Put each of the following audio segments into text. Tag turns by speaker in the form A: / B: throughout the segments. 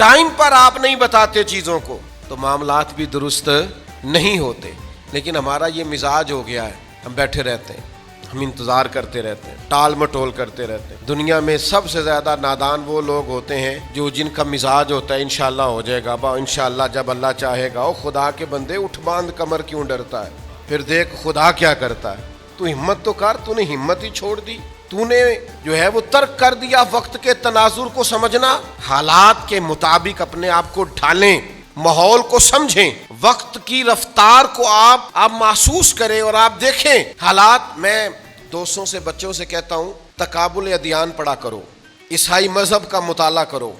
A: Time پر آپ نہیں بتاتے چیزوں کو تو معاملات بھی درست نہیں ہوتے. لیکن ہمارا یہ مزاج ہو گیا ہے، ہم بیٹھے رہتے ہیں، ہم انتظار کرتے رہتے ہیں، ٹال مٹول کرتے رہتے ہیں. دنیا میں سب سے زیادہ نادان وہ لوگ ہوتے ہیں جن کا مزاج ہوتا ہے انشاءاللہ ہو جائے گا، انشاءاللہ جب اللہ چاہے گا. او خدا کے بندے، اٹھ باندھ کمر کیوں ڈرتا ہے؟ پھر دیکھ خدا کیا کرتا ہے. تو ہمت تو کر، تو نے ہمت ہی چھوڑ دی، تو نے جو ہے وہ ترک کر دیا وقت کے تناظر کو سمجھنا. حالات کے مطابق اپنے آپ کو ڈھالیں، ماحول کو سمجھیں، وقت کی رفتار کو آپ محسوس کریں اور آپ دیکھیں حالات. میں دوستوں سے، بچوں سے کہتا ہوں تقابل ادیان پڑھا کرو، عیسائی مذہب کا مطالعہ کرو،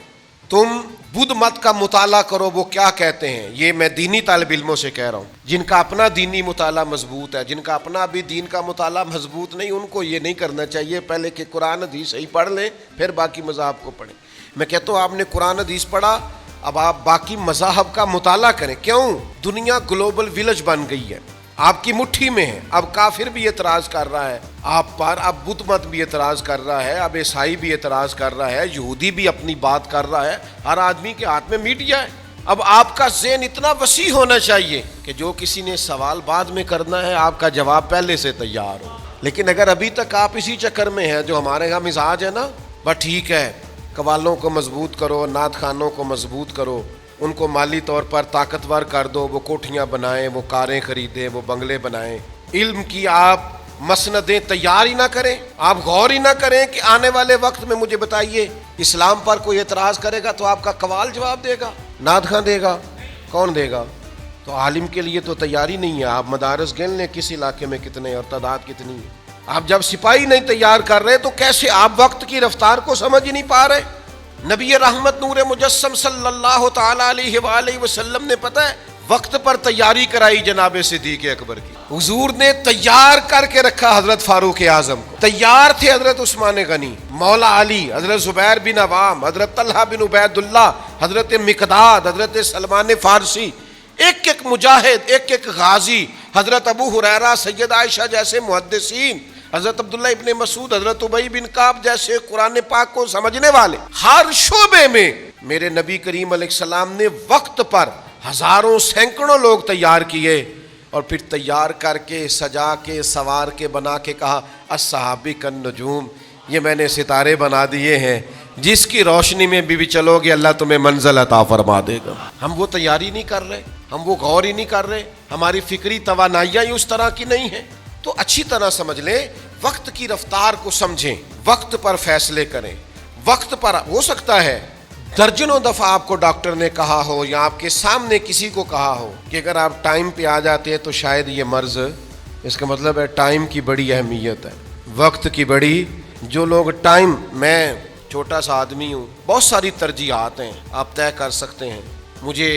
A: تم بدھ مت کا مطالعہ کرو، وہ کیا کہتے ہیں. یہ میں دینی طالب علموں سے کہہ رہا ہوں جن کا اپنا دینی مطالعہ مضبوط ہے. جن کا اپنا بھی دین کا مطالعہ مضبوط نہیں، ان کو یہ نہیں کرنا چاہیے پہلے کہ قرآن حدیث صحیح پڑھ لیں پھر باقی مذاہب کو پڑھیں. میں کہتا ہوں آپ نے قرآن حدیث پڑھا، اب آپ باقی مذاہب کا مطالعہ کریں. کیوں؟ دنیا گلوبل ویلج بن گئی ہے، آپ کی مٹھی میں ہے. اب کافر بھی اعتراض کر رہا ہے آپ پر، اب بدھ مت بھی اعتراض کر رہا ہے، اب عیسائی بھی اعتراض کر رہا ہے، یہودی بھی اپنی بات کر رہا ہے. ہر آدمی کے ہاتھ میں میڈیا ہے. اب آپ کا ذہن اتنا وسیع ہونا چاہیے کہ جو کسی نے سوال بعد میں کرنا ہے آپ کا جواب پہلے سے تیار ہو. لیکن اگر ابھی تک آپ اسی چکر میں ہیں جو ہمارے یہاں مزاج ہے نا، بس ٹھیک ہے، قوالوں کو مضبوط کرو، نعت خانوں کو مضبوط کرو، ان کو مالی طور پر طاقتور کر دو، وہ کوٹھیاں بنائیں، وہ کاریں خریدیں، وہ بنگلے بنائیں. علم کی آپ مسندیں تیار ہی نہ کریں، آپ غور ہی نہ کریں کہ آنے والے وقت میں مجھے بتائیے اسلام پر کوئی اعتراض کرے گا تو آپ کا قوال جواب دے گا، نعت خواں دے گا، کون دے گا؟ تو عالم کے لیے تو تیاری نہیں ہے. آپ مدارس گن لیں کس علاقے میں کتنے اور تعداد کتنی ہے. آپ جب سپاہی نہیں تیار کر رہے تو کیسے آپ وقت کی رفتار کو سمجھ ہی نہیں پا رہے. نبی رحمت نور مجسم صلی اللہ تعالی علیہ وآلہ وسلم نے پتہ ہے وقت پر تیاری کرائی جناب صدیق اکبر کی. حضور نے تیار کر کے رکھا حضرت فاروق اعظم کو. تیار تھے حضرت عثمان غنی، مولا علی، حضرت زبیر بن عوام، حضرت طلحہ بن عبید اللہ، حضرت مقداد، حضرت سلمان فارسی، ایک ایک مجاہد، ایک ایک غازی، حضرت ابو ہریرہ، سید عائشہ جیسے محدثین، حضرت عبداللہ ابن مسعود، حضرت ابی بن کعب جیسے قرآن پاک کو سمجھنے والے. ہر شعبے میں میرے نبی کریم علیہ السلام نے وقت پر ہزاروں سینکڑوں لوگ تیار کیے اور پھر تیار کر کے سجا کے سوار کے بنا کے کہا الصحابی کالنجوم، یہ میں نے ستارے بنا دیے ہیں، جس کی روشنی میں بھی چلو گے اللہ تمہیں منزل عطا فرما دے گا. ہم وہ تیاری نہیں کر رہے، ہم وہ غور ہی نہیں کر رہے، ہماری فکری توانائیاں ہی اس طرح کی نہیں ہیں. تو اچھی طرح سمجھ لیں، وقت کی رفتار کو سمجھیں، وقت پر فیصلے کریں. وقت پر ہو سکتا ہے درجنوں دفعہ آپ کو ڈاکٹر نے کہا ہو یا آپ کے سامنے کسی کو کہا ہو کہ اگر آپ ٹائم پہ آ جاتے ہیں تو شاید یہ مرض، اس کا مطلب ہے ٹائم کی بڑی اہمیت ہے، وقت کی بڑی. جو لوگ ٹائم، میں چھوٹا سا آدمی ہوں، بہت ساری ترجیحات ہیں آپ طے کر سکتے ہیں. مجھے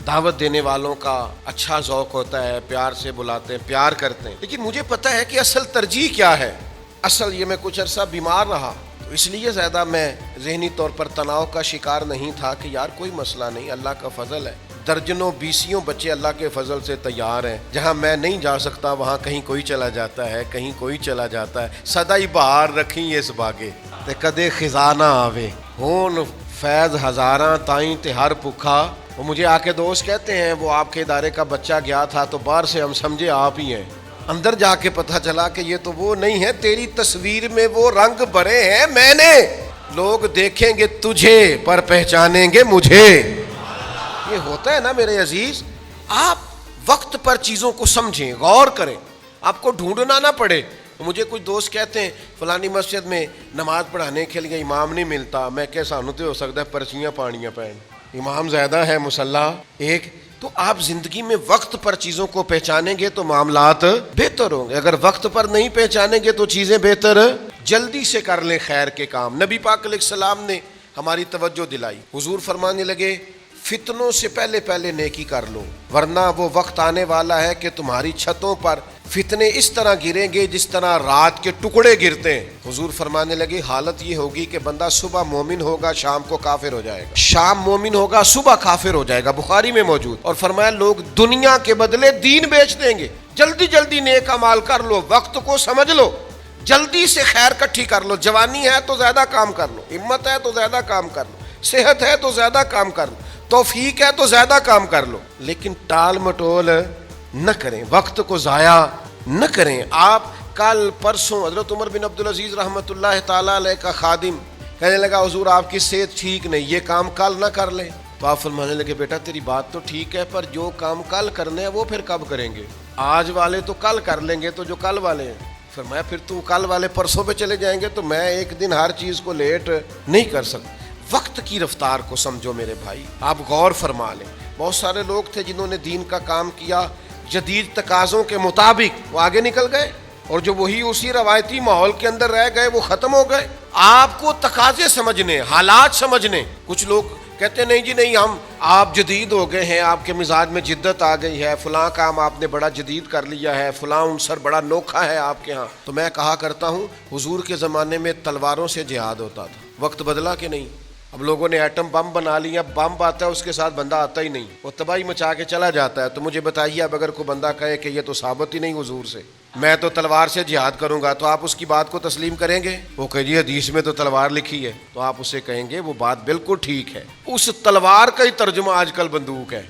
A: دعوت دینے والوں کا اچھا ذوق ہوتا ہے، پیار سے بلاتے ہیں، پیار کرتے ہیں، لیکن مجھے پتہ ہے کہ اصل ترجیح کیا ہے. اصل یہ میں کچھ عرصہ بیمار رہا تو اس لیے زیادہ میں ذہنی طور پر تناؤ کا شکار نہیں تھا کہ یار کوئی مسئلہ نہیں، اللہ کا فضل ہے. درجنوں بیسیوں بچے اللہ کے فضل سے تیار ہیں. جہاں میں نہیں جا سکتا وہاں کہیں کوئی چلا جاتا ہے، کہیں کوئی چلا جاتا ہے. سدا ہی بہار رکھیں اس باغے تے کدے خزانہ آوے، ہون فیض ہزاراں تائیں تے ہر بھکھا. وہ مجھے آ کے دوست کہتے ہیں وہ آپ کے ادارے کا بچہ گیا تھا تو باہر سے ہم سمجھے آپ ہی ہیں، اندر جا کے پتہ چلا کہ یہ تو وہ نہیں ہے، تیری تصویر میں وہ رنگ بھرے ہیں میں نے. لوگ دیکھیں گے تجھے پر پہچانیں گے مجھے. یہ ہوتا ہے نا میرے عزیز. آپ وقت پر چیزوں کو سمجھیں، غور کریں، آپ کو ڈھونڈنا نہ پڑے. مجھے کچھ دوست کہتے ہیں فلانی مسجد میں نماز پڑھانے کے لیے امام نہیں ملتا. میں کہ سانو تو ہو سکتا ہے پرچیاں پانیاں پہن، امام زیادہ ہے مصلی ایک. تو آپ زندگی میں وقت پر چیزوں کو پہچانیں گے تو معاملات بہتر ہوں گے. اگر وقت پر نہیں پہچانیں گے تو چیزیں بہتر. جلدی سے کر لیں خیر کے کام. نبی پاک علیہ السلام نے ہماری توجہ دلائی. حضور فرمانے لگے فتنوں سے پہلے پہلے نیکی کر لو، ورنہ وہ وقت آنے والا ہے کہ تمہاری چھتوں پر فتنے اس طرح گریں گے جس طرح رات کے ٹکڑے گرتے ہیں. حضور فرمانے لگے حالت یہ ہوگی کہ بندہ صبح مومن ہوگا شام کو کافر ہو جائے گا، شام مومن ہوگا صبح کافر ہو جائے گا. بخاری میں موجود. اور فرمایا لوگ دنیا کے بدلے دین بیچ دیں گے. جلدی جلدی نیک اعمال کر لو، وقت کو سمجھ لو، جلدی سے خیر کٹھی کر لو. جوانی ہے تو زیادہ کام کر لو، ہمت ہے تو زیادہ کام کر لو. صحت ہے تو زیادہ کام کر لو، توفیق ہے تو زیادہ کام کر لو، لیکن ٹال مٹول نہ کریں، وقت کو ضائع نہ کریں۔ آپ کل پرسوں حضرت عمر بن عبدالعزیز رحمۃ اللہ تعالیٰ علیہ کا خادم کہنے لگا حضور آپ کی صحت ٹھیک نہیں، یہ کام کل نہ کر لیں؟ تو آپ فرمانے لگے بیٹا تیری بات تو ٹھیک ہے، پر جو کام کل کرنے ہیں وہ پھر کب کریں گے؟ آج والے تو کل کر لیں گے، تو جو کل والے ہیں، فرمایا پھر تو کل والے پرسوں پہ چلے جائیں گے، تو میں ایک دن ہر چیز کو لیٹ نہیں کر سکتا۔ وقت کی رفتار کو سمجھو میرے بھائی، آپ غور فرما لیں۔ بہت سارے لوگ تھے جنہوں نے دین کا کام کیا جدید تقاضوں کے مطابق، وہ آگے نکل گئے، اور جو وہی اسی روایتی ماحول کے اندر رہ گئے وہ ختم ہو گئے۔ آپ کو تقاضے سمجھنے، حالات سمجھنے۔ کچھ لوگ کہتے ہیں نہیں جی نہیں، آپ جدید ہو گئے ہیں، آپ کے مزاج میں جدت آ گئی ہے، فلاں کام آپ نے بڑا جدید کر لیا ہے، فلاں عنصر بڑا نوکھا ہے آپ کے ہاں۔ تو میں کہا کرتا ہوں حضور کے زمانے میں تلواروں سے جہاد ہوتا تھا، وقت بدلا کہ نہیں؟ اب لوگوں نے ایٹم بم بنا لیا، بم آتا ہے اس کے ساتھ بندہ آتا ہی نہیں، وہ تباہی مچا کے چلا جاتا ہے۔ تو مجھے بتائیے اب اگر کوئی بندہ کہے کہ یہ تو ثابت ہی نہیں حضور سے، میں تو تلوار سے جہاد کروں گا، تو آپ اس کی بات کو تسلیم کریں گے؟ وہ کہ جی حدیث میں تو تلوار لکھی ہے، تو آپ اسے کہیں گے وہ بات بالکل ٹھیک ہے، اس تلوار کا ہی ترجمہ آج کل بندوق ہے،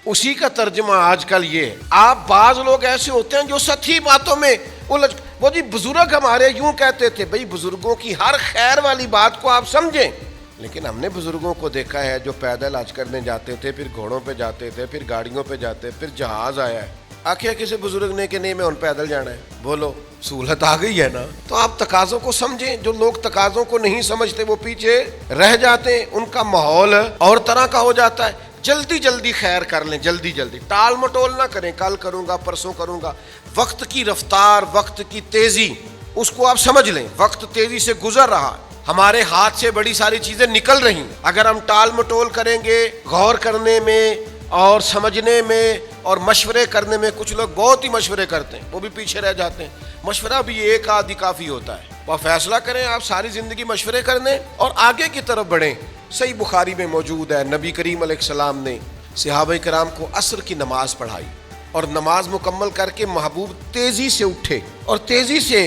A: اسی کا ترجمہ آج کل یہ ہے۔ آپ بعض لوگ ایسے ہوتے ہیں جو سطحی باتوں میں وہ جی بزرگ ہمارے یوں کہتے تھے، بھئی بزرگوں کی ہر خیر والی بات کو آپ سمجھیں، لیکن ہم نے بزرگوں کو دیکھا ہے جو پیدل حج کرنے جاتے تھے، پھر گھوڑوں پہ جاتے تھے، پھر گاڑیوں پہ جاتے، پھر جہاز آیا ہے۔ آخیا کسی بزرگ نے کہ نہیں میں ان پیدل جانا ہے، بولو سہولت آ گئی ہے نا۔ تو آپ تقاضوں کو سمجھیں، جو لوگ تقاضوں کو نہیں سمجھتے وہ پیچھے رہ جاتے ہیں، ان کا ماحول اور طرح کا ہو جاتا ہے۔ جلدی جلدی خیر کر لیں، جلدی جلدی، ٹال مٹول نہ کریں، کل کروں گا پرسوں کروں گا۔ وقت کی رفتار، وقت کی تیزی، اس کو آپ سمجھ لیں، وقت تیزی سے گزر رہا، ہمارے ہاتھ سے بڑی ساری چیزیں نکل رہی ہیں۔ اگر ہم ٹال مٹول کریں گے غور کرنے میں اور سمجھنے میں اور مشورے کرنے میں، کچھ لوگ بہت ہی مشورے کرتے ہیں، وہ بھی پیچھے رہ جاتے ہیں۔ مشورہ بھی ایک آدھی کافی ہوتا ہے، وہ فیصلہ کریں آپ ساری زندگی مشورے کرنے اور آگے کی طرف بڑھیں۔ صحیح بخاری میں موجود ہے، نبی کریم علیہ السلام نے صحابہ کرام کو عصر کی نماز پڑھائی، اور نماز مکمل کر کے محبوب تیزی سے اٹھے اور تیزی سے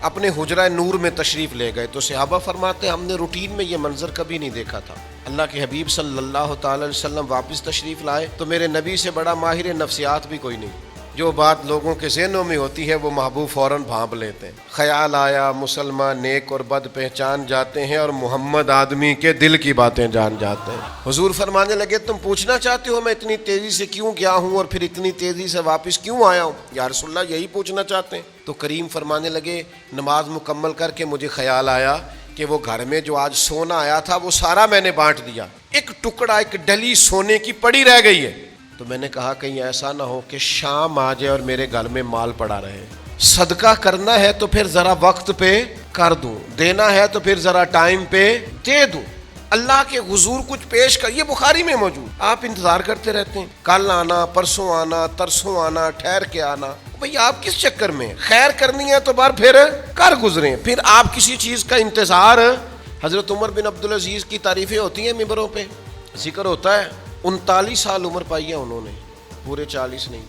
A: اپنے حجرہ نور میں تشریف لے گئے۔ تو صحابہ فرماتے ہم نے روٹین میں یہ منظر کبھی نہیں دیکھا تھا۔ اللہ کے حبیب صلی اللہ تعالی علیہ وسلم واپس تشریف لائے تو میرے نبی سے بڑا ماہر نفسیات بھی کوئی نہیں، جو بات لوگوں کے ذہنوں میں ہوتی ہے وہ محبوب فوراً بھانپ لیتے ہیں۔ خیال آیا مسلمان نیک اور بد پہچان جاتے ہیں، اور محمد آدمی کے دل کی باتیں جان جاتے ہیں۔ حضور فرمانے لگے تم پوچھنا چاہتے ہو میں اتنی تیزی سے کیوں گیا ہوں اور پھر اتنی تیزی سے واپس کیوں آیا ہوں؟ یا رسول اللہ یہی پوچھنا چاہتے ہیں؟ تو کریم فرمانے لگے نماز مکمل کر کے مجھے خیال آیا کہ وہ گھر میں جو آج سونا آیا تھا وہ سارا میں نے بانٹ دیا، ایک ٹکڑا، ایک ڈلی سونے کی پڑی رہ گئی ہے۔ تو میں نے کہا کہیں ایسا نہ ہو کہ شام آ جائے اور میرے گھر میں مال پڑا رہے۔ صدقہ کرنا ہے تو پھر ذرا وقت پہ کر دوں، دینا ہے تو پھر ذرا ٹائم پہ دے دوں، اللہ کے حضور کچھ پیش کر۔ یہ بخاری میں موجود، آپ انتظار کرتے رہتے ہیں، کل آنا، پرسوں آنا، ترسوں آنا، ٹھہر کے آنا۔ بھئی آپ کس چکر میں؟ خیر کرنی ہے تو بار پھر کر گزریں۔ پھر آپ کسی چیز کا انتظار، حضرت عمر بن عبدالعزیز کی تعریفیں ہوتی ہیں ممبروں پہ، ذکر ہوتا ہے 39 سال عمر پائی ہے انہوں نے، پورے 40 نہیں۔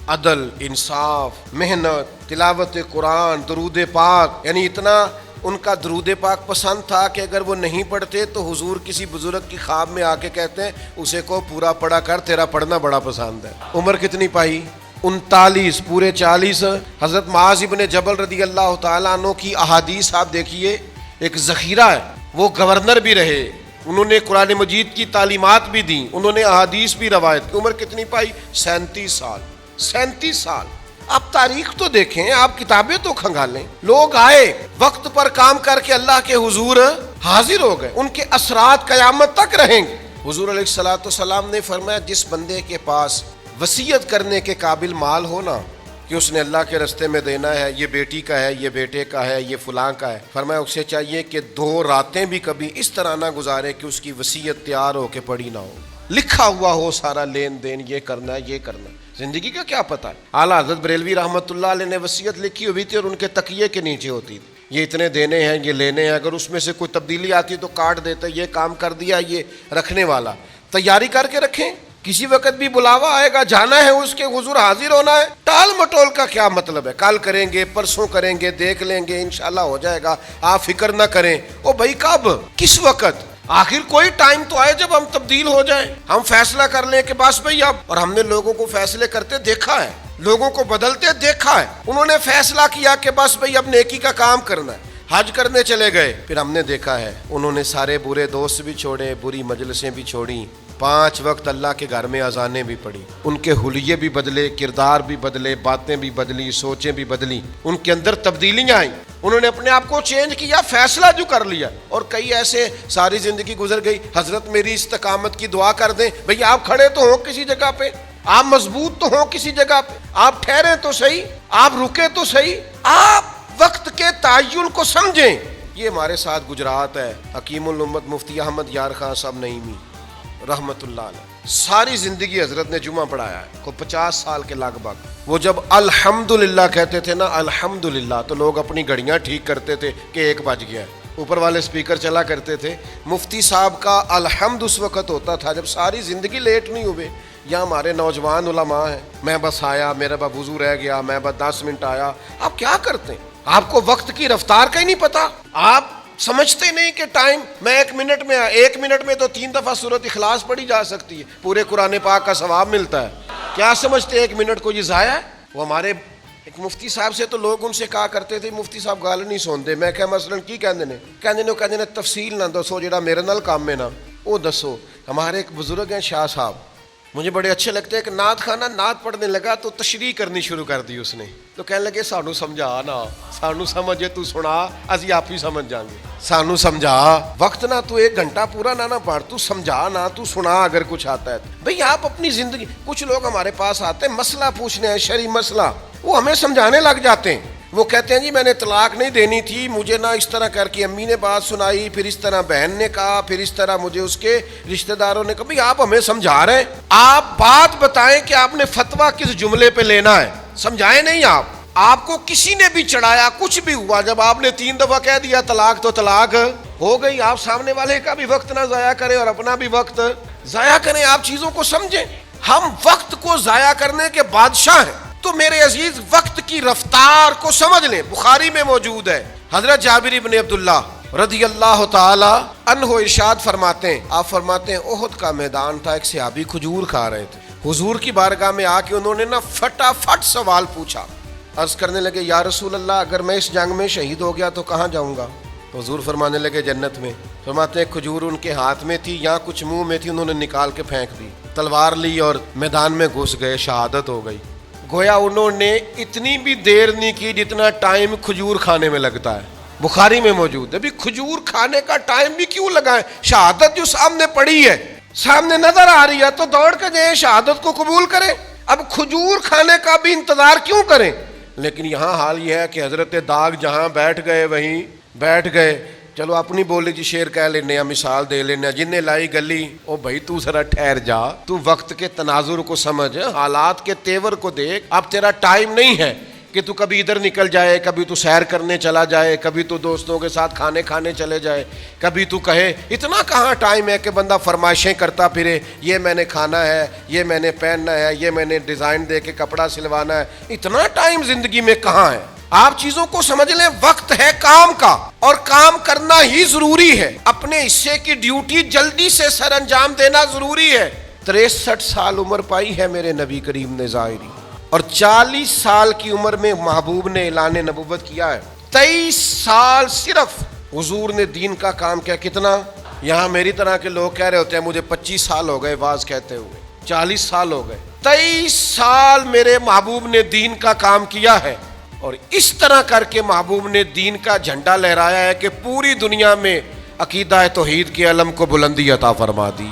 A: عدل، انصاف، محنت، تلاوت قرآن، درود پاک، یعنی اتنا ان کا درود پاک پسند تھا کہ اگر وہ نہیں پڑھتے تو حضور کسی بزرگ کی خواب میں آ کے کہتے ہیں اسے کو پورا پڑھا کر، تیرا پڑھنا بڑا پسند ہے۔ عمر کتنی پائی؟ 39، پورے 40۔ حضرت معاذ بن جبل رضی اللہ تعالیٰ عنہ کی احادیث آپ دیکھیے، ایک ذخیرہ ہے، وہ گورنر بھی رہے، انہوں نے قرآن مجید کی تعلیمات بھی دیں، انہوں نے احادیث بھی روایت کی۔ عمر کتنی پائی؟ 37 سال۔ 37 سال۔ آپ تاریخ تو دیکھیں، آپ کتابیں تو کھنگالیں۔ لوگ آئے وقت پر کام کر کے اللہ کے حضور حاضر ہو گئے، ان کے اثرات قیامت تک رہیں گے۔ حضور علیہ الصلوۃ والسلام نے فرمایا جس بندے کے پاس وصیت کرنے کے قابل مال ہونا کہ اس نے اللہ کے راستے میں دینا ہے، یہ بیٹی کا ہے، یہ بیٹے کا ہے، یہ فلاں کا ہے، فرمایا اسے چاہیے کہ 2 راتیں بھی کبھی اس طرح نہ گزارے کہ اس کی وصیت تیار ہو کے پڑی نہ ہو، لکھا ہوا ہو سارا لین دین، یہ کرنا ہے یہ کرنا ہے۔ زندگی کا کیا پتہ ہے؟ اعلیٰ حضرت بریلوی رحمۃ اللہ علیہ نے وصیت لکھی ہوئی تھی اور ان کے تکیے کے نیچے ہوتی تھی، یہ اتنے دینے ہیں، یہ لینے ہیں، اگر اس میں سے کوئی تبدیلی آتی تو کاٹ دیتے، یہ کام کر دیا، یہ رکھنے والا۔ تیاری کر کے رکھیں، کسی وقت بھی بلاوا آئے گا، جانا ہے اس کے حضور حاضر ہونا ہے۔ ٹال مٹول کا کیا مطلب ہے؟ کل کریں گے، پرسوں کریں گے، دیکھ لیں گے، انشاءاللہ ہو جائے گا، آپ فکر نہ کریں۔ او بھائی کب؟ کس وقت؟ آخر کوئی ٹائم تو آئے جب ہم تبدیل ہو جائیں, ہم فیصلہ کر لیں کہ بس بھئی اب. اور ہم نے لوگوں کو فیصلے کرتے دیکھا ہے, لوگوں کو بدلتے دیکھا ہے. انہوں نے فیصلہ کیا کہ بس بھئی اب نیکی کا کام کرنا ہے, حج کرنے چلے گئے. پھر ہم نے دیکھا ہے انہوں نے سارے برے دوست بھی چھوڑے, بری مجلسیں بھی چھوڑی, 5 وقت اللہ کے گھر میں اذانیں بھی پڑھی. ان کے حلیے بھی بدلے, کردار بھی بدلے, باتیں بھی بدلی, سوچیں بھی بدلی, ان کے اندر تبدیلیاں آئیں. انہوں نے اپنے آپ کو چینج کیا, فیصلہ جو کر لیا. اور کئی ایسے ساری زندگی گزر گئی, حضرت میری استقامت کی دعا کر دیں. بھئی آپ کھڑے تو ہوں کسی جگہ پہ, آپ مضبوط تو ہوں کسی جگہ پہ, آپ ٹھہریں تو صحیح, آپ رکے تو صحیح, آپ وقت کے تعین کو سمجھیں. یہ ہمارے ساتھ گجرات ہے. حکیم الامت مفتی احمد یار خان صاحب نعیمی رحمت اللہ علیہ, ساری زندگی حضرت نے جمعہ پڑھایا ہے, کو 50 سال کے لگ بھگ. وہ جب الحمدللہ کہتے تھے نا, الحمدللہ, تو لوگ اپنی گھڑیاں ٹھیک کرتے تھے کہ 1 بج گیا. اوپر والے سپیکر چلا کرتے تھے. مفتی صاحب کا الحمد اس وقت ہوتا تھا جب ساری زندگی لیٹ نہیں ہوئے. یا ہمارے نوجوان علماء ہیں, میں بس آیا, میرا بس وضو رہ گیا, میں بس 10 منٹ آیا. آپ کیا کرتے ہیں؟ آپ کو وقت کی رفتار کا ہی نہیں پتا. آپ سمجھتے نہیں کہ ٹائم, میں 1 منٹ میں 1 منٹ میں تو 3 دفعہ سورۃ اخلاص پڑھی جا سکتی ہے, پورے قرآن پاک کا ثواب ملتا ہے. کیا سمجھتے 1 منٹ کو یہ ضائع ہے؟ وہ ہمارے ایک مفتی صاحب سے تو لوگ ان سے کہا کرتے تھے, مفتی صاحب گل نہیں سنتے. میں کہ مثلاً کی کہندے نے تفصیل نہ دسو, جڑا میرے نال کام ہے نا وہ دسو. ہمارے ایک بزرگ ہیں شاہ صاحب, مجھے بڑے اچھے لگتے ہیں کہ نعت خانہ نعت پڑھنے لگا تو تشریح کرنی شروع کر دی اس نے. تو کہنے لگے سانو سمجھا نا, سانو سمجھے تو سنا, اسی آپ ہی سمجھ جائیں گے. سانو سمجھا, وقت نہ تو 1 گھنٹہ پورا نہ پڑھ, تو سمجھا نہ, تو سنا اگر کچھ آتا ہے. بھئی آپ اپنی زندگی, کچھ لوگ ہمارے پاس آتے ہیں مسئلہ پوچھنے ہیں, شرعی مسئلہ, وہ ہمیں سمجھانے لگ جاتے ہیں. وہ کہتے ہیں جی میں نے طلاق نہیں دینی تھی, مجھے نہ اس طرح کر کے امی نے بات سنائی, پھر اس طرح بہن نے کہا, پھر اس طرح مجھے اس کے رشتہ داروں نے کہا. بھئی آپ ہمیں سمجھا رہے ہیں, آپ بات بتائیں کہ آپ نے فتویٰ کس جملے پہ لینا ہے, سمجھائیں نہیں. آپ کو کسی نے بھی چڑھایا, کچھ بھی ہوا, جب آپ نے 3 دفعہ کہہ دیا طلاق تو طلاق ہو گئی. آپ سامنے والے کا بھی وقت نہ ضائع کریں اور اپنا بھی وقت ضائع کریں. آپ چیزوں کو سمجھیں. ہم وقت کو ضائع کرنے کے بادشاہ ہیں. تو میرے عزیز وقت کی رفتار کو سمجھ لیں. بخاری میں موجود ہے, حضرت جابر ابن عبداللہ رضی اللہ تعالی عنہ ارشاد فرماتے ہیں, آپ فرماتے ہیں احد کا میدان تھا, ایک صحابی کھجور کھا رہے تھے. حضور کی بارگاہ میں آ کے انہوں نے نا فٹافٹ سوال پوچھا. عرض کرنے لگے یا رسول اللہ, اگر میں اس جنگ میں شہید ہو گیا تو کہاں جاؤں گا؟ حضور فرمانے لگے جنت میں. فرماتے ہیں کھجور ان کے ہاتھ میں تھی یا کچھ منہ میں تھی, انہوں نے نکال کے پھینک دی, تلوار لی اور میدان میں گھس گئے, شہادت ہو گئی. گویا انہوں نے اتنی بھی دیر نہیں کی جتنا ٹائم کھجور کھانے میں لگتا ہے. بخاری میں موجود ہے. بھی کھجور کھانے کا ٹائم بھی کیوں لگائیں؟ شہادت جو سامنے پڑی ہے, سامنے نظر آ رہی ہے, تو دوڑ کے جائیں شہادت کو قبول کریں. اب کھجور کھانے کا بھی انتظار کیوں کریں؟ لیکن یہاں حال یہ ہے کہ حضرت داغ جہاں بیٹھ گئے وہیں بیٹھ گئے. چلو اپنی بولی جی شعر کہہ لینے ہیں, مثال دے لینے ہیں, جن نے لائی گلی او بھائی تو ذرا ٹھہر جا, تو وقت کے تناظر کو سمجھ, حالات کے تیور کو دیکھ. اب تیرا ٹائم نہیں ہے کہ تو کبھی ادھر نکل جائے, کبھی تو سیر کرنے چلا جائے, کبھی تو دوستوں کے ساتھ کھانے کھانے چلے جائے, کبھی تو کہے. اتنا کہاں ٹائم ہے کہ بندہ فرمائشیں کرتا پھرے, یہ میں نے کھانا ہے, یہ میں نے پہننا ہے, یہ میں نے ڈیزائن دے کے کپڑا سلوانا ہے. اتنا ٹائم زندگی میں کہاں ہے؟ آپ چیزوں کو سمجھ لیں. وقت ہے کام کا اور کام کرنا ہی ضروری ہے. اپنے حصے کی ڈیوٹی جلدی سے سر انجام دینا ضروری ہے. 63 سال عمر پائی ہے میرے نبی کریم نے ظاہری, اور 40 سال کی عمر میں محبوب نے اعلان نبوت کیا ہے. 23 سال صرف حضور نے دین کا کام کیا. کتنا؟ یہاں میری طرح کے لوگ کہہ رہے ہوتے ہیں مجھے 25 سال ہو گئے واز کہتے ہوئے, 40 سال ہو گئے. 23 سال میرے محبوب نے دین کا کام کیا ہے, اور اس طرح کر کے محبوب نے دین کا جھنڈا لہرایا ہے کہ پوری دنیا میں عقیدہ توحید کے علم کو بلندی عطا فرما دی.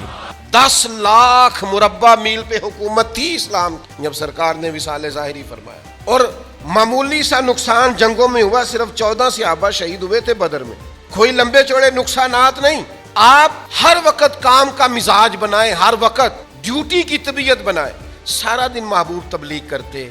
A: 10 لاکھ مربع میل پہ حکومت تھی اسلام کی جب سرکار نے وصال ظاہری فرمایا, اور معمولی سا نقصان جنگوں میں ہوا. صرف 14 صحابہ شہید ہوئے تھے بدر میں, کوئی لمبے چوڑے نقصانات نہیں. آپ ہر وقت کام کا مزاج بنائیں, ہر وقت ڈیوٹی کی طبیعت بنائیں. سارا دن محبوب تبلیغ کرتے,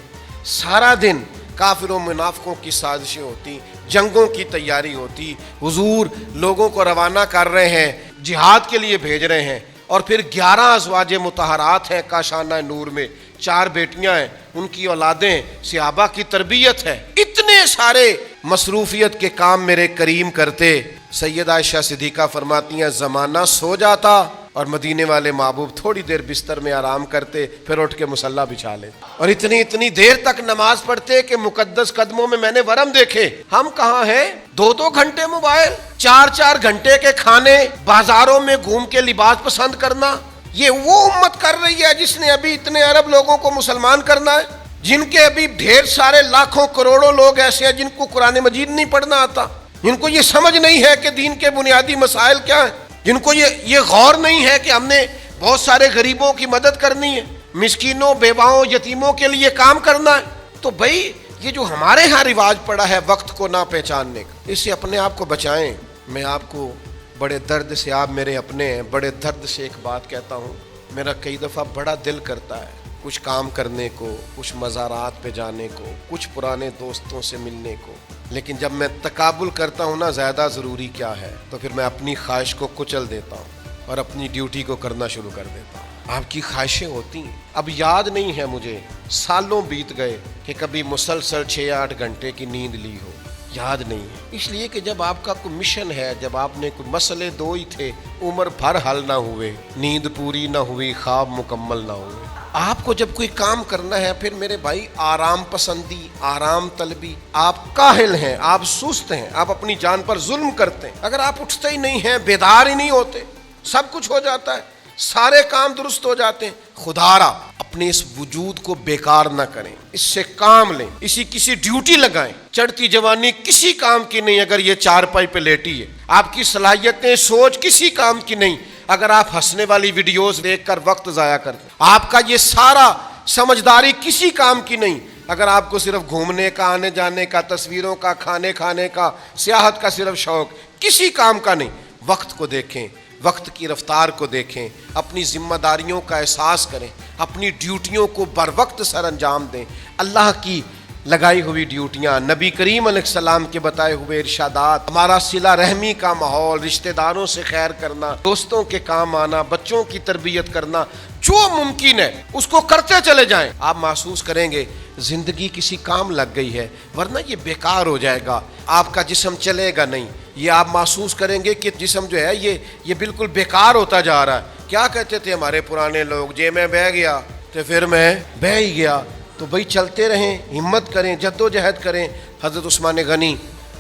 A: سارا دن کافروں منافقوں کی سازشیں ہوتی, جنگوں کی تیاری ہوتی. حضور لوگوں کو روانہ کر رہے ہیں, جہاد کے لیے بھیج رہے ہیں, اور پھر 11 ازواج مطہرات ہیں کاشانہ نور میں, 4 بیٹیاں ہیں, ان کی اولادیں, صحابہ کی تربیت ہے. اتنے سارے مصروفیت کے کام میرے کریم کرتے, سیدہ عائشہ صدیقہ فرماتی ہیں زمانہ سو جاتا اور مدینے والے محبوب تھوڑی دیر بستر میں آرام کرتے، پھر اٹھ کے مصلی بچھا لیتے اور اتنی دیر تک نماز پڑھتے کہ مقدس قدموں میں نے ورم دیکھے۔ ہم کہاں ہیں؟ 2 گھنٹے موبائل، 4 گھنٹے کے کھانے، بازاروں میں گھوم کے لباس پسند کرنا۔ یہ وہ امت کر رہی ہے جس نے ابھی اتنے ارب لوگوں کو مسلمان کرنا ہے، جن کے ابھی ڈھیر سارے لاکھوں کروڑوں لوگ ایسے ہیں جن کو قرآن مجید نہیں پڑھنا آتا، جن کو یہ سمجھ نہیں ہے کہ دین کے بنیادی مسائل کیا ہیں، جن کو یہ غور نہیں ہے کہ ہم نے بہت سارے غریبوں کی مدد کرنی ہے، مسکینوں، بیواؤں، یتیموں کے لیے کام کرنا ہے۔ تو بھائی یہ جو ہمارے ہاں رواج پڑا ہے وقت کو نہ پہچاننے کا، اس سے اپنے آپ کو بچائیں۔ میں آپ کو بڑے درد سے، آپ میرے اپنے ہیں، بڑے درد سے ایک بات کہتا ہوں، میرا کئی دفعہ بڑا دل کرتا ہے کچھ کام کرنے کو، کچھ مزارات پہ جانے کو، کچھ پرانے دوستوں سے ملنے کو، لیکن جب میں تقابل کرتا ہوں نا زیادہ ضروری کیا ہے، تو پھر میں اپنی خواہش کو کچل دیتا ہوں اور اپنی ڈیوٹی کو کرنا شروع کر دیتا ہوں۔ آپ کی خواہشیں ہوتی ہیں، اب یاد نہیں ہے مجھے، سالوں بیت گئے کہ کبھی مسلسل 6-8 گھنٹے کی نیند لی ہو، یاد نہیں ہے، اس لیے کہ جب آپ کا کوئی مشن ہے، جب آپ نے کوئی مسئلے 2 ہی تھے، عمر بھر حل نہ ہوئے، نیند پوری نہ ہوئی، خواب مکمل نہ ہوئے، آپ کو جب کوئی کام کرنا ہے، پھر میرے بھائی آرام پسندی، آرام طلبی، آپ کاہل ہیں، آپ سست ہیں، آپ اپنی جان پر ظلم کرتے ہیں۔ اگر آپ اٹھتے ہی نہیں ہیں، بیدار ہی نہیں ہوتے، سب کچھ ہو جاتا ہے، سارے کام درست ہو جاتے ہیں، خدا را اپنے اس وجود کو بیکار نہ کریں، اس سے کام لیں، کسی ڈیوٹی لگائیں۔ چڑھتی جوانی کسی کام کی نہیں اگر یہ چارپائی پہ لیٹی ہے، آپ کی صلاحیتیں، سوچ کسی کام کی نہیں اگر آپ ہنسنے والی ویڈیوز دیکھ کر وقت ضائع کرتے، آپ کا یہ سارا سمجھداری کسی کام کی نہیں اگر آپ کو صرف گھومنے کا، آنے جانے کا، تصویروں کا، کھانے کا، سیاحت کا صرف شوق، کسی کام کا نہیں۔ وقت کو دیکھیں، وقت کی رفتار کو دیکھیں، اپنی ذمہ داریوں کا احساس کریں، اپنی ڈیوٹیوں کو بر وقت سر انجام دیں۔ اللہ کی لگائی ہوئی ڈیوٹیاں، نبی کریم علیہ السلام کے بتائے ہوئے ارشادات، ہمارا صلہ رحمی کا ماحول، رشتہ داروں سے خیر کرنا، دوستوں کے کام آنا، بچوں کی تربیت کرنا، جو ممکن ہے اس کو کرتے چلے جائیں۔ آپ محسوس کریں گے زندگی کسی کام لگ گئی ہے، ورنہ یہ بیکار ہو جائے گا، آپ کا جسم چلے گا نہیں، یہ آپ محسوس کریں گے کہ جسم جو ہے یہ بالکل بیکار ہوتا جا رہا ہے۔ کیا کہتے تھے ہمارے پرانے لوگ، جے میں بہ گیا تو پھر میں بہ ہی گیا۔ تو بھائی چلتے رہیں، ہمت کریں، جد و جہد کریں۔ حضرت عثمان غنی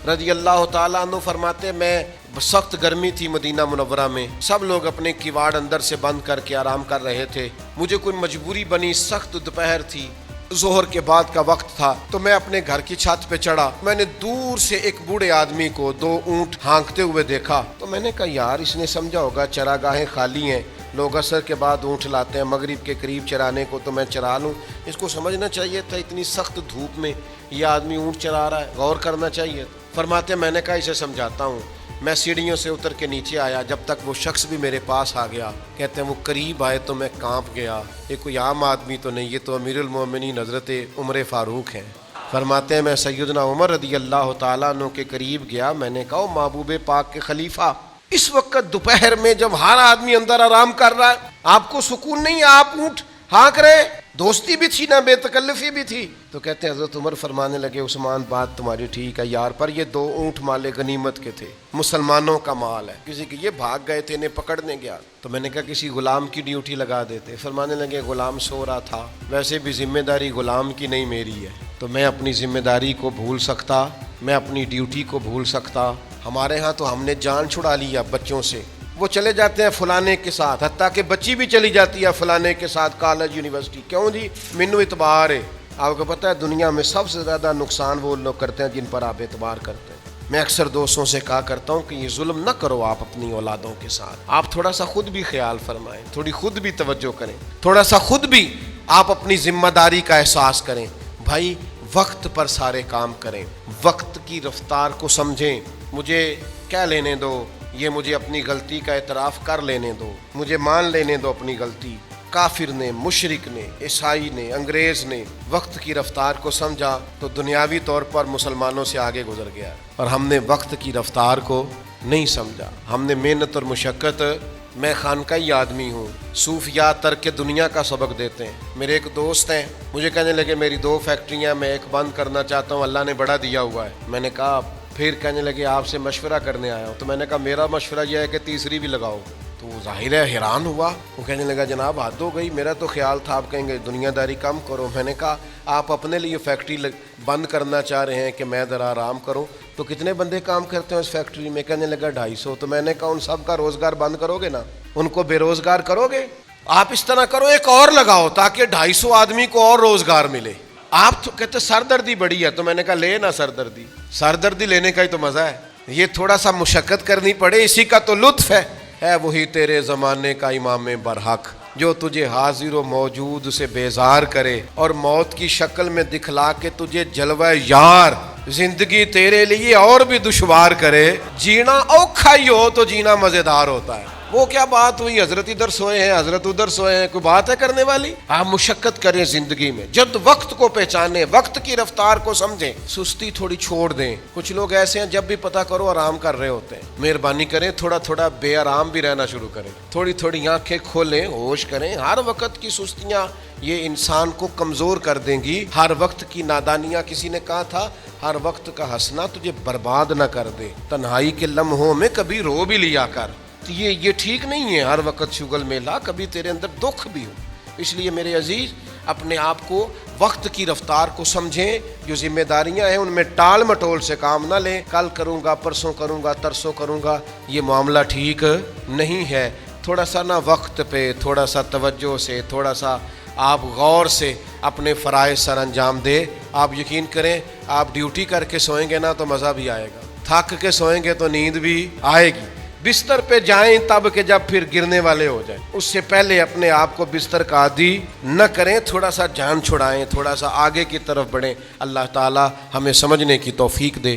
A: رضی اللہ تعالیٰ عنہ فرماتے، میں سخت گرمی تھی مدینہ منورہ میں، سب لوگ اپنے کیواڑ اندر سے بند کر کے آرام کر رہے تھے، مجھے کوئی مجبوری بنی، سخت دوپہر تھی، ظہر کے بعد کا وقت تھا، تو میں اپنے گھر کی چھت پہ چڑھا، میں نے دور سے ایک بوڑھے آدمی کو 2 اونٹ ہانکتے ہوئے دیکھا، تو میں نے کہا یار اس نے سمجھا ہوگا چراگاہیں خالی ہیں، لوگ عصر کے بعد اونٹ لاتے ہیں مغرب کے قریب چرانے کو، تو میں چرا لوں۔ اس کو سمجھنا چاہیے تھا اتنی سخت دھوپ میں یہ آدمی اونٹ چرا رہا ہے، غور کرنا چاہیے۔ فرماتے میں نے کہا اسے سمجھاتا ہوں۔ میں سیڑھیوں سے اتر کے نیچے آیا، جب تک وہ شخص بھی میرے پاس آ گیا، کہتے ہیں وہ قریب آئے تو میں کانپ گیا، یہ کوئی عام آدمی تو نہیں، یہ تو امیر المومنین حضرت عمر فاروق ہیں۔ فرماتے ہیں میں سیدنا عمر رضی اللہ تعالیٰ عنہ کے قریب گیا، میں نے کہا محبوب پاک کے خلیفہ، اس وقت دوپہر میں جب ہر آدمی اندر آرام کر رہا ہے، آپ کو سکون نہیں ہے، آپ اونٹ ہانک رہے؟ دوستی بھی تھی نا، بے تکلفی بھی تھی۔ تو کہتے ہیں حضرت عمر فرمانے لگے عثمان بات تمہاری ٹھیک ہے یار، پر یہ 2 اونٹ مال غنیمت کے تھے، مسلمانوں کا مال ہے، کسی کے یہ بھاگ گئے تھے انہیں پکڑنے گیا۔ تو میں نے کہا کسی غلام کی ڈیوٹی لگا دیتے۔ فرمانے لگے غلام سو رہا تھا، ویسے بھی ذمہ داری غلام کی نہیں میری ہے، تو میں اپنی ذمہ داری کو بھول سکتا، میں اپنی ڈیوٹی کو بھول سکتا؟ ہمارے ہاں تو ہم نے جان چھڑا لیا بچوں سے، وہ چلے جاتے ہیں فلانے کے ساتھ، حتیٰ کہ بچی بھی چلی جاتی ہے فلانے کے ساتھ کالج یونیورسٹی، کیوں جی؟ مینو اعتبار ہے۔ آپ کو پتہ ہے دنیا میں سب سے زیادہ نقصان وہ لوگ کرتے ہیں جن پر آپ اعتبار کرتے ہیں۔ میں اکثر دوستوں سے کہا کرتا ہوں کہ یہ ظلم نہ کرو آپ اپنی اولادوں کے ساتھ، آپ تھوڑا سا خود بھی خیال فرمائیں، تھوڑی خود بھی توجہ کریں، تھوڑا سا خود بھی آپ اپنی ذمہ داری کا احساس کریں۔ بھائی وقت پر سارے کام کریں، وقت کی رفتار کو سمجھیں۔ مجھے کیا لینے دو، یہ مجھے اپنی غلطی کا اعتراف کر لینے دو، مجھے مان لینے دو اپنی غلطی۔ کافر نے، مشرک نے، عیسائی نے، انگریز نے وقت کی رفتار کو سمجھا تو دنیاوی طور پر مسلمانوں سے آگے گزر گیا، اور ہم نے وقت کی رفتار کو نہیں سمجھا، ہم نے محنت اور مشقت۔ میں خانقاہی آدمی ہوں، صوفیات ترک دنیا کا سبق دیتے ہیں۔ میرے ایک دوست ہیں، مجھے کہنے لگے میری 2 فیکٹریاں، میں ایک بند کرنا چاہتا ہوں، اللہ نے بڑا دیا ہوا ہے۔ میں نے کہا پھر کہنے لگے آپ سے مشورہ کرنے آیا ہوں. تو میں نے کہا میرا مشورہ یہ ہے کہ تیسری بھی لگاؤ. تو وہ ظاہر ہے حیران ہوا. وہ کہنے لگا جناب حد ہو گئی, میرا تو خیال تھا آپ کہیں گے دنیا داری کم کرو. میں نے کہا آپ اپنے لیے فیکٹری بند کرنا چاہ رہے ہیں کہ میں ذرا آرام کروں, تو کتنے بندے کام کرتے ہیں اس فیکٹری میں؟ کہنے لگا 250. تو میں نے کہا ان سب کا روزگار بند کرو گے نا, ان کو بے روزگار کرو گے؟ آپ اس طرح کرو ایک اور لگاؤ تاکہ 250 آدمی کو اور روزگار ملے. آپ تو کہتے سردردی بڑی ہے. تو میں نے کہا لے نا سردردی لینے کا ہی تو مزہ ہے. یہ تھوڑا سا مشقت کرنی پڑے, اسی کا تو لطف ہے وہی تیرے زمانے کا امام برحق جو تجھے حاضر و موجود سے بیزار کرے اور موت کی شکل میں دکھلا کے تجھے جلوہ یار زندگی تیرے لیے اور بھی دشوار کرے. جینا اوکھا ہی ہو تو جینا مزیدار ہوتا ہے. وہ کیا بات ہوئی, حضرت ادھر سوئے ہیں حضرت ادھر سوئے ہیں, کوئی بات ہے کرنے والی؟ آپ مشقت کریں زندگی میں, جد وقت کو پہچانیں, وقت کی رفتار کو سمجھیں, سستی تھوڑی چھوڑ دیں. کچھ لوگ ایسے ہیں جب بھی پتہ کرو آرام کر رہے ہوتے ہیں. مہربانی کریں تھوڑا تھوڑا بے آرام بھی رہنا شروع کریں, تھوڑی تھوڑی آنکھیں کھولیں, ہوش کریں. ہر وقت کی سستیاں یہ انسان کو کمزور کر دیں گی. ہر وقت کی نادانیاں, کسی نے کہا تھا ہر وقت کا ہنسنا تجھے برباد نہ کر دے, تنہائی کے لمحوں میں کبھی رو بھی لیا کر. یہ ٹھیک نہیں ہے ہر وقت شغل میلہ, کبھی تیرے اندر دکھ بھی ہو. اس لیے میرے عزیز اپنے آپ کو وقت کی رفتار کو سمجھیں. جو ذمہ داریاں ہیں ان میں ٹال مٹول سے کام نہ لیں. کل کروں گا, پرسوں کروں گا, ترسوں کروں گا, یہ معاملہ ٹھیک نہیں ہے. تھوڑا سا نا وقت پہ تھوڑا سا توجہ سے, تھوڑا سا آپ غور سے اپنے فرائض سر انجام دے. آپ یقین کریں آپ ڈیوٹی کر کے سوئیں گے نا تو مزہ بھی آئے گا, تھک کے سوئیں گے تو نیند بھی آئے گی. بستر پہ جائیں تب کہ جب پھر گرنے والے ہو جائیں, اس سے پہلے اپنے آپ کو بستر کا عادی نہ کریں. تھوڑا سا جان چھڑائیں, تھوڑا سا آگے کی طرف بڑھیں. اللہ تعالی ہمیں سمجھنے کی توفیق دے.